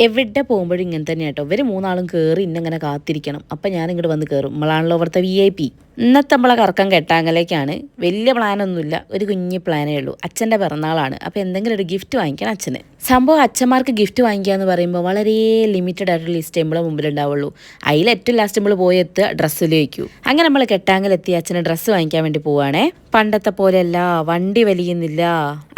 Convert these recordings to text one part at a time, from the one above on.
എവിടെ പോകുമ്പോഴും ഇങ്ങനെ തന്നെ കേട്ടോ. ഇവർ മൂന്നാളും കയറി ഇന്നങ്ങനെ കാത്തിരിക്കണം. അപ്പം ഞാനിങ്ങോട്ട് വന്ന് കയറും. നമ്മളാണല്ലോ അവിടുത്തെ VIP. ഇന്നത്തെ നമ്മളെ കറക്കം കെട്ടാങ്കലേക്കാണ്. വലിയ പ്ലാനൊന്നുമില്ല, ഒരു കുഞ്ഞി പ്ലാനേ ഉള്ളൂ. അച്ഛൻ്റെ പിറന്നാളാണ്. അപ്പോൾ എന്തെങ്കിലും ഒരു ഗിഫ്റ്റ് വാങ്ങിക്കണം അച്ഛന്. സംഭവം അച്ഛന്മാർക്ക് ഗിഫ്റ്റ് വാങ്ങിക്കുക എന്ന് പറയുമ്പോൾ വളരെ ലിമിറ്റഡ് ആയിട്ടുള്ള ലിസ്റ്റ് നമ്മളെ മുമ്പിലുണ്ടാവുള്ളൂ. അതിൽ ഏറ്റവും ലാസ്റ്റ് നമ്മൾ പോയി എത്തുക ഡ്രസ്സിൽ വയ്ക്കൂ. അങ്ങനെ നമ്മൾ കെട്ടാങ്കലെത്തി അച്ഛന് ഡ്രസ്സ് വാങ്ങിക്കാൻ വേണ്ടി പോവുകയാണേ. പണ്ടത്തെ പോലെയല്ല, വണ്ടി വലിയുന്നില്ല.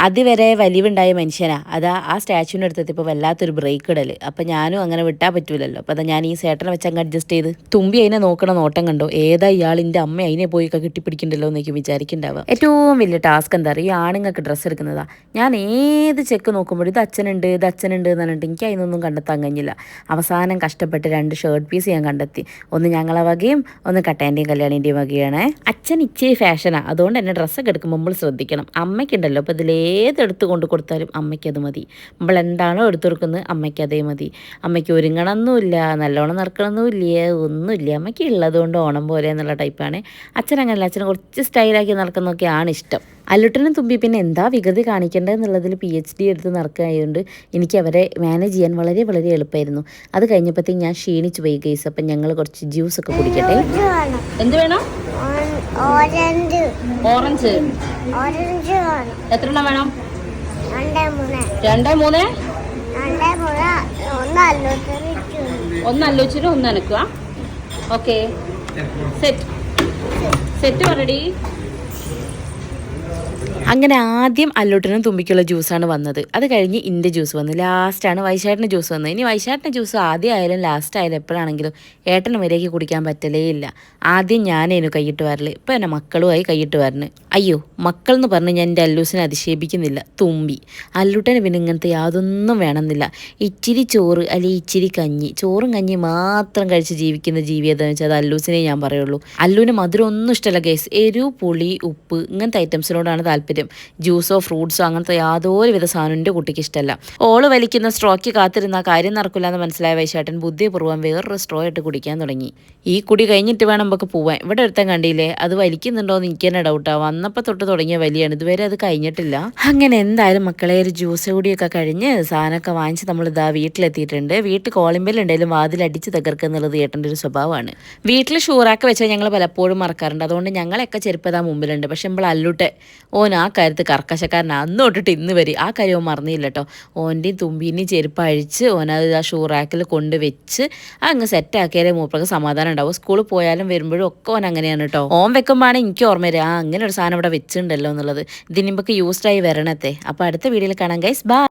അതുവരെ വലിവുണ്ടായ മനുഷ്യനാ അതാ ആ സ്റ്റാച്യൂവിൻ്റെ അടുത്തെത്തിയപ്പോൾ വല്ലാത്തൊരു ബ്രേക്ക് ഇടൽ. അപ്പം ഞാനും അങ്ങനെ വിട്ടാൽ പറ്റൂലല്ലോ. അപ്പോൾ അതാ ഞാൻ ഈ സേട്ടനെ വെച്ച് അങ്ങ് അഡ്ജസ്റ്റ് ചെയ്ത്. തുമ്പി അതിനെ നോക്കണ നോട്ടം കണ്ടോ, ഏതാ ഇയാളിൻ്റെ അമ്മ അതിനെ പോയി കെട്ടിപ്പിടിക്കണ്ടല്ലോ എന്നൊക്കെ വിചാരിക്കുന്നുണ്ടാവുക. ഏറ്റവും വലിയ ടാസ്ക് എന്താ പറയുക, ഈ ആണുങ്ങൾക്ക് ഡ്രസ്സ് എടുക്കുന്നതാ. ഞാൻ ഏത് ചെക്ക് നോക്കുമ്പോഴും ഇത് അച്ഛനുണ്ട് എന്ന് പറഞ്ഞിട്ട് എനിക്ക് അതിനൊന്നും കണ്ടെത്താൻ കഴിഞ്ഞില്ല. അവസാനം കഷ്ടപ്പെട്ട് 2 ഷർട്ട് പീസ് ഞാൻ കണ്ടെത്തി. ഒന്ന് ഞങ്ങളെ വകയും ഒന്ന് കട്ടേൻ്റെയും കല്യാണിൻ്റെയും വകയാണ്. അച്ഛൻ ഇച്ചിരി ഫാഷനാണ്, അതുകൊണ്ട് തന്നെ ഡ്രസ്സൊക്കെ എടുക്കുമ്പോൾ നമ്മൾ ശ്രദ്ധിക്കണം. അമ്മയ്ക്കുണ്ടല്ലോ, അപ്പോൾ ഇതിലേതെടുത്ത് കൊണ്ട് കൊടുത്താലും അമ്മയ്ക്ക് അത് മതി. നമ്മൾ എന്താണോ എടുത്തു കൊടുക്കുന്നത് അമ്മയ്ക്ക് അതേ മതി. അമ്മയ്ക്ക് ഒരുങ്ങണമെന്നുമില്ല, നല്ലോണം നടക്കണമെന്നുമില്ല, ഒന്നുമില്ല. അമ്മയ്ക്ക് ഉള്ളതുകൊണ്ട് ഓണം പോലെ എന്നുള്ള ടൈപ്പാണ്. അച്ഛൻ അങ്ങനെയല്ല, അച്ഛനെ കുറച്ച് സ്റ്റൈലാക്കി നടക്കുന്നതൊക്കെയാണ് ഇഷ്ടം. അല്ലുട്ടനും തുമ്പി പിന്നെ എന്താ വികൃതി കാണിക്കേണ്ടതെന്നുള്ളതിൽ PhD എടുത്ത് നടക്കുകയായതുകൊണ്ട് എനിക്ക് അവരെ മാനേജ് ചെയ്യാൻ വളരെ വളരെ എളുപ്പമായിരുന്നു. അത് കഴിഞ്ഞപ്പോഴത്തേക്ക് ഞാൻ ക്ഷീണിച്ച് പോയി ഗൈസ്. അപ്പം ഞങ്ങൾ കുറച്ച് ജ്യൂസൊക്കെ കുടിക്കട്ടെ. എന്ത് വേണം? ഓറഞ്ച്. എത്ര എണ്ണം വേണം? 2 3. ഒന്ന് അല്ലോച്ചിനും ഒന്ന് അനക്കുക. ഓക്കെ, സെറ്റ് പറയടി. അങ്ങനെ ആദ്യം അല്ലോട്ടനും തുമ്പിക്കുള്ള ജ്യൂസാണ് വന്നത്. അത് കഴിഞ്ഞ് ഇൻ്റെ ജ്യൂസ് വന്നു. ലാസ്റ്റാണ് വൈശാട്ടിൻ്റെ ജ്യൂസ് വന്നത്. ഇനി വൈശാട്ടിൻ്റെ ജ്യൂസ് ആദ്യം ആയാലും ലാസ്റ്റ് ആയാലും എപ്പോഴാണെങ്കിലും ഏട്ടന് വരേക്ക് കുടിക്കാൻ പറ്റലേ ഇല്ല. ആദ്യം ഞാനേനു കൈയിട്ട് വരല്, ഇപ്പോൾ എന്നെ മക്കളുമായി കൈയിട്ട് വരണ്. അയ്യോ, മക്കൾ എന്ന് പറഞ്ഞ് ഞാൻ എൻ്റെ അല്ലൂസിനെ അധിക്ഷേപിക്കുന്നില്ല. തുമ്പി അല്ലൂട്ടന് പിന്നെ ഇങ്ങനത്തെ യാതൊന്നും വേണമെന്നില്ല. ഇച്ചിരി ചോറ് അല്ലെങ്കിൽ ഇച്ചിരി കഞ്ഞി, ചോറും കഞ്ഞി മാത്രം കഴിച്ച് ജീവിക്കുന്ന ജീവി ഏതാണെന്ന് വെച്ചാൽ അത് അല്ലൂസിനെ ഞാൻ പറയുള്ളൂ. അല്ലൂന് മധുരം ഒന്നും ഇഷ്ടമല്ല ഗൈസ്. എരിവ്, പുളി, ഉപ്പ് ഇങ്ങനത്തെ ഐറ്റംസിനോടാണ് താല്പര്യം. ജ്യൂസോ ഫ്രൂട്ട്സോ അങ്ങനത്തെ യാതൊരു വിധ സാധനം എൻ്റെ കുട്ടിക്ക് ഇഷ്ടമല്ല. ഓള് വലിക്കുന്ന സ്ട്രോയ്ക്ക് കാത്തിരുന്ന കാര്യം നടക്കില്ല എന്ന് മനസ്സിലായ വൈശാട്ടൻ ബുദ്ധിപൂർവ്വം വേറൊരു സ്ട്രോ ഇട്ട് കുടിക്കാൻ തുടങ്ങി. ഈ കുടി കഴിഞ്ഞിട്ട് വേണം നമുക്ക് പോവാൻ. ഇവിടെ ഒരുത്തൻ കണ്ടില്ലേ, അത് വലിക്കുന്നുണ്ടോ എന്ന് എനിക്ക് തന്നെ ഡൗട്ടാണ്. വന്നപ്പോൾ തൊട്ട് തുടങ്ങിയ വലിയാണ്, ഇതുവരെ അത് കഴിഞ്ഞിട്ടില്ല. അങ്ങനെ എന്തായാലും മക്കളെ ഒരു ജ്യൂസ് കൂടിയൊക്കെ കഴിഞ്ഞ് സാധനമൊക്കെ വാങ്ങിച്ച് നമ്മൾ ഇതാ വീട്ടിലെത്തിയിട്ടുണ്ട്. വീട്ടിൽ കോളിമ്പലുണ്ടായാലും വാതിലടിച്ച് തകർക്കുക എന്നുള്ളത് ഏട്ടൻ്റെ ഒരു സ്വഭാവമാണ്. വീട്ടിൽ ഷൂറാക്കി വെച്ചാൽ ഞങ്ങൾ പലപ്പോഴും മറക്കാറുണ്ട്. അതുകൊണ്ട് ഞങ്ങളൊക്കെ ചെരുപ്പതാ മുമ്പിലുണ്ട്. പക്ഷെ നമ്മൾ അല്ലുട്ടെ ഓൻ ആ കാര്യത്തിൽ കർക്കശക്കാരനാണ്. അന്ന് തൊട്ടിട്ട് ഇന്ന് വരെ ആ കാര്യം ഓൻ മറന്നില്ല കേട്ടോ. ഓൻ്റെയും തുമ്പീൻ്റെയും ചെരുപ്പ് അഴിച്ച് ഓനത് ആ ഷൂ റാക്കിൽ കൊണ്ട് വെച്ച് അങ്ങ് സെറ്റാക്കിയാലേ മൂപ്പർക്ക് സമാധാനം ഉണ്ടാവും. സ്കൂളിൽ പോയാലും വരുമ്പോഴും ഒക്കെ ഓൻ അങ്ങനെയാണ് കേട്ടോ. ഓൻ വെക്കുമ്പോഴാണ് എനിക്ക് ഓർമ്മ വരിക, അങ്ങനെ ഒരു സാധനം ഇവിടെ വെച്ചിട്ടുണ്ടല്ലോ എന്നുള്ളത്. ഇതിനുമ്പൊക്കെ യൂസ്ഡായി വരണത്തെ. അപ്പോൾ അടുത്ത വീഡിയോയിൽ കാണാം ഗൈസ്. ബൈ.